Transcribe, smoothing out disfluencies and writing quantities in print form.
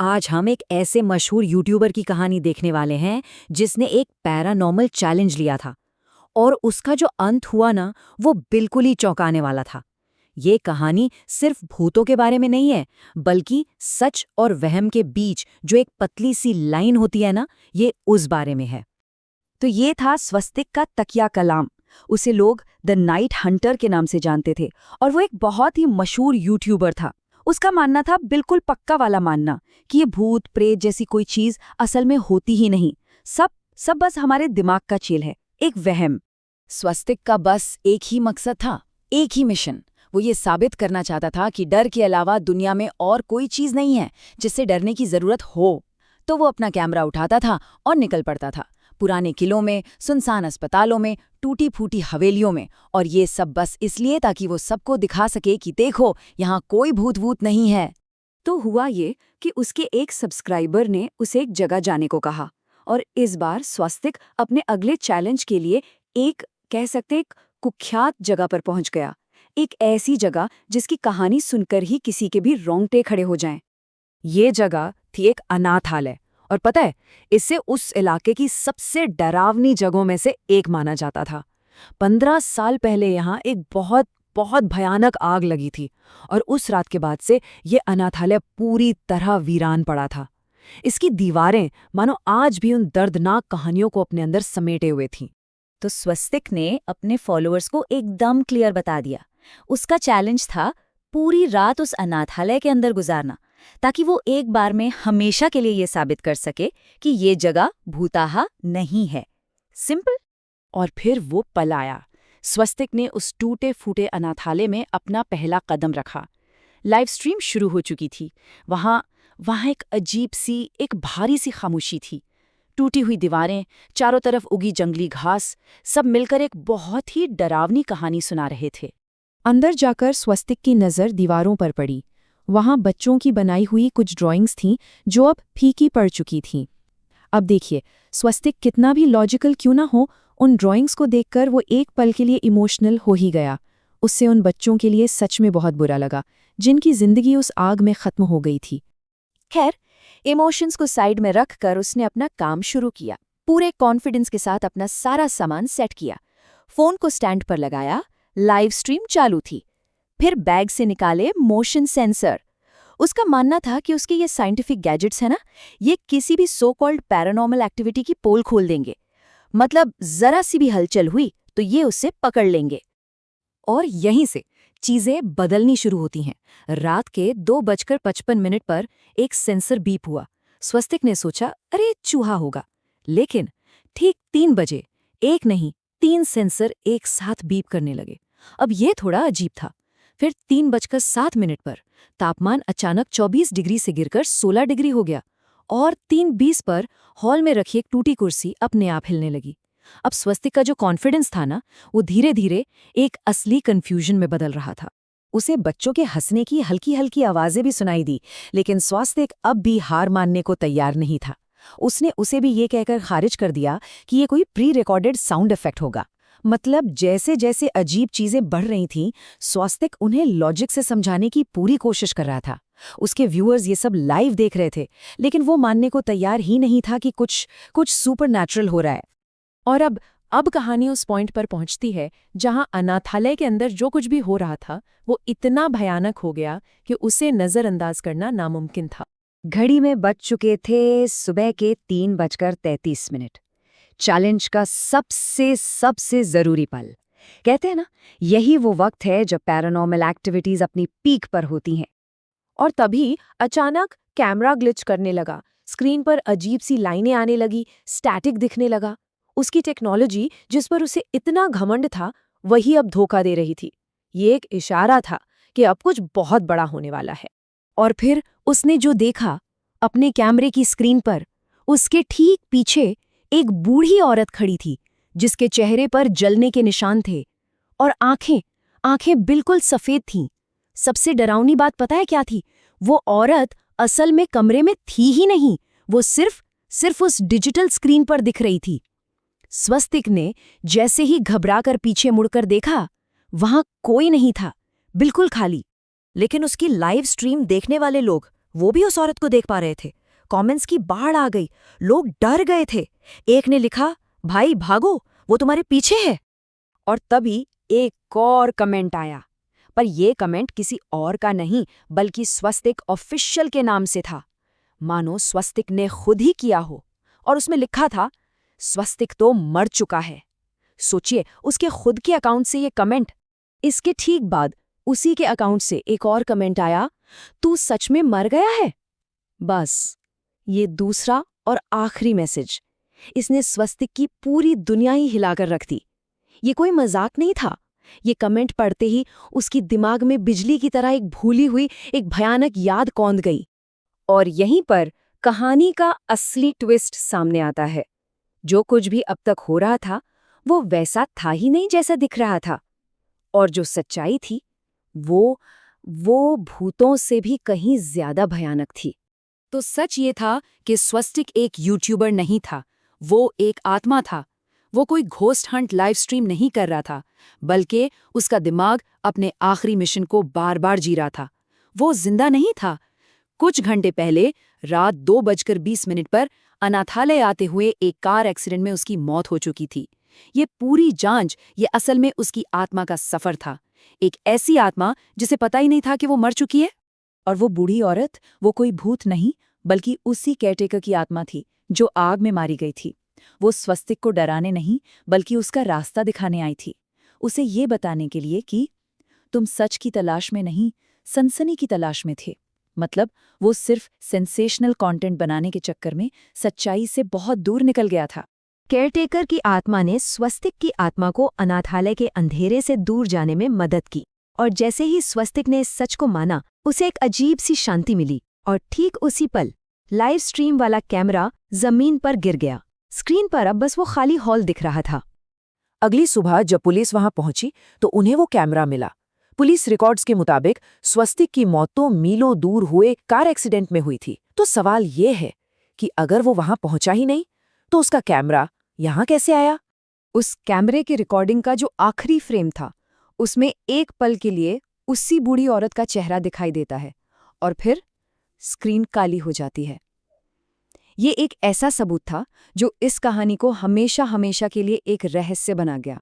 आज हम एक ऐसे मशहूर यूट्यूबर की कहानी देखने वाले हैं जिसने एक पैरानॉर्मल चैलेंज लिया था और उसका जो अंत हुआ ना वो बिल्कुल ही चौंकाने वाला था। ये कहानी सिर्फ भूतों के बारे में नहीं है, बल्कि सच और वहम के बीच जो एक पतली सी लाइन होती है ना, ये उस बारे में है। तो ये था स्वस्तिक का तकिया कलाम। उसे लोग द नाइट हंटर के नाम से जानते थे और वो एक बहुत ही मशहूर यूट्यूबर था। उसका मानना था, बिल्कुल पक्का वाला मानना, कि ये भूत प्रेत जैसी कोई चीज असल में होती ही नहीं। सब सब बस हमारे दिमाग का खेल है, एक वहम। स्वस्तिक का बस एक ही मकसद था, एक ही मिशन। वो ये साबित करना चाहता था कि डर के अलावा दुनिया में और कोई चीज नहीं है जिससे डरने की जरूरत हो। तो वो अपना कैमरा उठाता था और निकल पड़ता था, पुराने किलों में, सुनसान अस्पतालों में, टूटी फूटी हवेलियों में, और ये सब बस इसलिए ताकि वो सबको दिखा सके कि देखो, यहाँ कोई भूत वूत नहीं है। तो हुआ ये कि उसके एक सब्सक्राइबर ने उसे एक जगह जाने को कहा, और इस बार स्वस्तिक अपने अगले चैलेंज के लिए एक, कह सकते एक कुख्यात जगह पर पहुंच गया। एक ऐसी जगह जिसकी कहानी सुनकर ही किसी के भी रोंगटे खड़े हो जाएं। ये जगह थी एक अनाथालय, और पता है, इसे उस इलाके की सबसे डरावनी जगहों में से एक माना जाता था। 15 साल पहले यहाँ एक बहुत बहुत भयानक आग लगी थी, और उस रात के बाद से ये अनाथालय पूरी तरह वीरान पड़ा था। इसकी दीवारें मानो आज भी उन दर्दनाक कहानियों को अपने अंदर समेटे हुए थीं। तो स्वस्तिक ने अपने फॉलोअर्स को एकदम क्लियर बता दिया। उसका चैलेंज था पूरी रात उस अनाथालय के अंदर गुजारना, ताकि वो एक बार में हमेशा के लिए ये साबित कर सके कि ये जगह भूताहा नहीं है। सिंपल। और फिर वो पलाया। स्वस्तिक ने उस टूटे फूटे अनाथालय में अपना पहला कदम रखा। लाइव स्ट्रीम शुरू हो चुकी थी। वहाँ एक अजीब सी, एक भारी सी खामोशी थी। टूटी हुई दीवारें, चारों तरफ उगी जंगली घास, सब मिलकर एक बहुत ही डरावनी कहानी सुना रहे थे। अंदर जाकर स्वस्तिक की नज़र दीवारों पर पड़ी। वहाँ बच्चों की बनाई हुई कुछ ड्राइंग्स थीं जो अब फीकी पड़ चुकी थीं। अब देखिए, स्वस्तिक कितना भी लॉजिकल क्यों ना हो, उन ड्राइंग्स को देखकर वो एक पल के लिए इमोशनल हो ही गया। उससे उन बच्चों के लिए सच में बहुत बुरा लगा, जिनकी जिंदगी उस आग में खत्म हो गई थी। खैर, इमोशंस को साइड में रखकर उसने अपना काम शुरू किया। पूरे कॉन्फिडेंस के साथ अपना सारा सामान सेट किया, फोन को स्टैंड पर लगाया, लाइव स्ट्रीम चालू थी। फिर बैग से निकाले मोशन सेंसर। उसका मानना था कि उसके ये साइंटिफिक गैजेट्स हैं ना, ये किसी भी सो कॉल्ड पैरानॉर्मल एक्टिविटी की पोल खोल देंगे। मतलब जरा सी भी हलचल हुई तो ये उससे पकड़ लेंगे। और यहीं से चीजें बदलनी शुरू होती हैं। रात के 2:55 पर एक सेंसर बीप हुआ। स्वस्तिक ने सोचा, अरे चूहा होगा। लेकिन ठीक 3 बजे, एक नहीं 3 सेंसर एक साथ बीप करने लगे। अब ये थोड़ा अजीब था। फिर 3:07 पर तापमान अचानक 24 डिग्री से गिरकर 16 डिग्री हो गया, और 3:20 पर हॉल में रखी एक टूटी कुर्सी अपने आप हिलने लगी। अब स्वस्तिक का जो कॉन्फिडेंस था ना, वो धीरे धीरे एक असली कंफ्यूजन में बदल रहा था। उसे बच्चों के हंसने की हल्की हल्की आवाजें भी सुनाई दी, लेकिन स्वस्तिक अब भी हार मानने को तैयार नहीं था। उसने उसे भी ये कहकर खारिज कर दिया कि ये कोई प्री रिकॉर्डेड साउंड इफेक्ट होगा। मतलब जैसे जैसे अजीब चीजें बढ़ रही थीं, स्वस्तिक उन्हें लॉजिक से समझाने की पूरी कोशिश कर रहा था। उसके व्यूअर्स ये सब लाइव देख रहे थे, लेकिन वो मानने को तैयार ही नहीं था कि कुछ सुपरनैचुरल हो रहा है। और अब कहानी उस पॉइंट पर पहुंचती है जहां अनाथालय के अंदर जो कुछ भी हो रहा था वो इतना भयानक हो गया कि उसे नजरअंदाज करना नामुमकिन था। घड़ी में बज चुके थे सुबह के 3:33। चैलेंज का सबसे जरूरी पल। कहते हैं ना, यही वो वक्त है जब पैरानॉर्मल एक्टिविटीज अपनी पीक पर होती हैं। और तभी अचानक कैमरा ग्लिच करने लगा। स्क्रीन पर अजीब सी लाइनें आने लगी, स्टैटिक दिखने लगा। उसकी टेक्नोलॉजी, जिस पर उसे इतना घमंड था, वही अब धोखा दे रही थी। ये एक इशारा था कि अब कुछ बहुत बड़ा होने वाला है। और फिर उसने जो देखा अपने कैमरे की स्क्रीन पर, उसके ठीक पीछे एक बूढ़ी औरत खड़ी थी, जिसके चेहरे पर जलने के निशान थे, और आंखें बिल्कुल सफेद थीं। सबसे डरावनी बात पता है क्या थी? वो औरत असल में कमरे में थी ही नहीं, वो सिर्फ उस डिजिटल स्क्रीन पर दिख रही थी। स्वस्तिक ने जैसे ही घबराकर पीछे मुड़कर देखा, वहां कोई नहीं था, बिल्कुल खाली। लेकिन उसकी लाइव स्ट्रीम देखने वाले लोग, वो भी उस औरत को देख पा रहे थे। कमेंट्स की बाढ़ आ गई, लोग डर गए थे। एक ने लिखा, भाई भागो, वो तुम्हारे पीछे है। और तभी एक और कमेंट आया, पर ये कमेंट किसी और का नहीं बल्कि स्वस्तिक ऑफिशियल के नाम से था। मानो स्वस्तिक ने खुद ही किया हो। और उसमें लिखा था, स्वस्तिक तो मर चुका है। सोचिए, उसके खुद के अकाउंट से ये कमेंट। इसके ठीक बाद उसी के अकाउंट से एक और कमेंट आया, तू सच में मर गया है। बस, ये दूसरा और आखिरी मैसेज। इसने स्वस्तिक की पूरी दुनिया ही हिलाकर रख दी। ये कोई मजाक नहीं था। ये कमेंट पढ़ते ही उसकी दिमाग में बिजली की तरह एक भूली हुई एक भयानक याद कौंध गई। और यहीं पर कहानी का असली ट्विस्ट सामने आता है। जो कुछ भी अब तक हो रहा था वो वैसा था ही नहीं जैसा दिख रहा था। और जो सच्चाई थी वो भूतों से भी कहीं ज्यादा भयानक थी। तो सच ये था कि स्वस्तिक एक यूट्यूबर नहीं था, वो एक आत्मा था। वो कोई घोस्ट हंट लाइव स्ट्रीम नहीं कर रहा था, बल्कि उसका दिमाग अपने आखिरी मिशन को बार बार जी रहा था। वो जिंदा नहीं था। कुछ घंटे पहले रात 2:20 पर अनाथालय आते हुए एक कार एक्सीडेंट में उसकी मौत हो चुकी थी। ये पूरी जांच, ये असल में उसकी आत्मा का सफर था। एक ऐसी आत्मा जिसे पता ही नहीं था कि वो मर चुकी है। और वो बूढ़ी औरत, वो कोई भूत नहीं बल्कि उसी केयरटेकर की आत्मा थी जो आग में मारी गई थी। वो स्वस्तिक को डराने नहीं बल्कि उसका रास्ता दिखाने आई थी, उसे ये बताने के लिए कि तुम सच की तलाश में नहीं, सनसनी की तलाश में थे। मतलब वो सिर्फ सेंसेशनल कंटेंट बनाने के चक्कर में सच्चाई से बहुत दूर निकल गया था। केयरटेकर की आत्मा ने स्वस्तिक की आत्मा को अनाथालय के अंधेरे से दूर जाने में मदद की। और जैसे ही स्वस्तिक ने इस सच को माना, उसे एक अजीब सी शांति मिली। और ठीक उसी पल लाइव स्ट्रीम वाला कैमरा जमीन पर गिर गया। स्क्रीन पर अब बस वो खाली हॉल दिख रहा था। अगली सुबह जब पुलिस वहां पहुंची तो उन्हें वो कैमरा मिला। पुलिस रिकॉर्ड्स के मुताबिक स्वस्तिक की मौत तो मीलों दूर हुए कार एक्सीडेंट में हुई थी। तो सवाल ये है कि अगर वो वहां पहुंचा ही नहीं तो उसका कैमरा यहां कैसे आया? उस कैमरे की रिकॉर्डिंग का जो आखिरी फ्रेम था, उसमें एक पल के लिए उसी बूढ़ी औरत का चेहरा दिखाई देता है और फिर स्क्रीन काली हो जाती है। ये एक ऐसा सबूत था जो इस कहानी को हमेशा हमेशा के लिए एक रहस्य बना गया।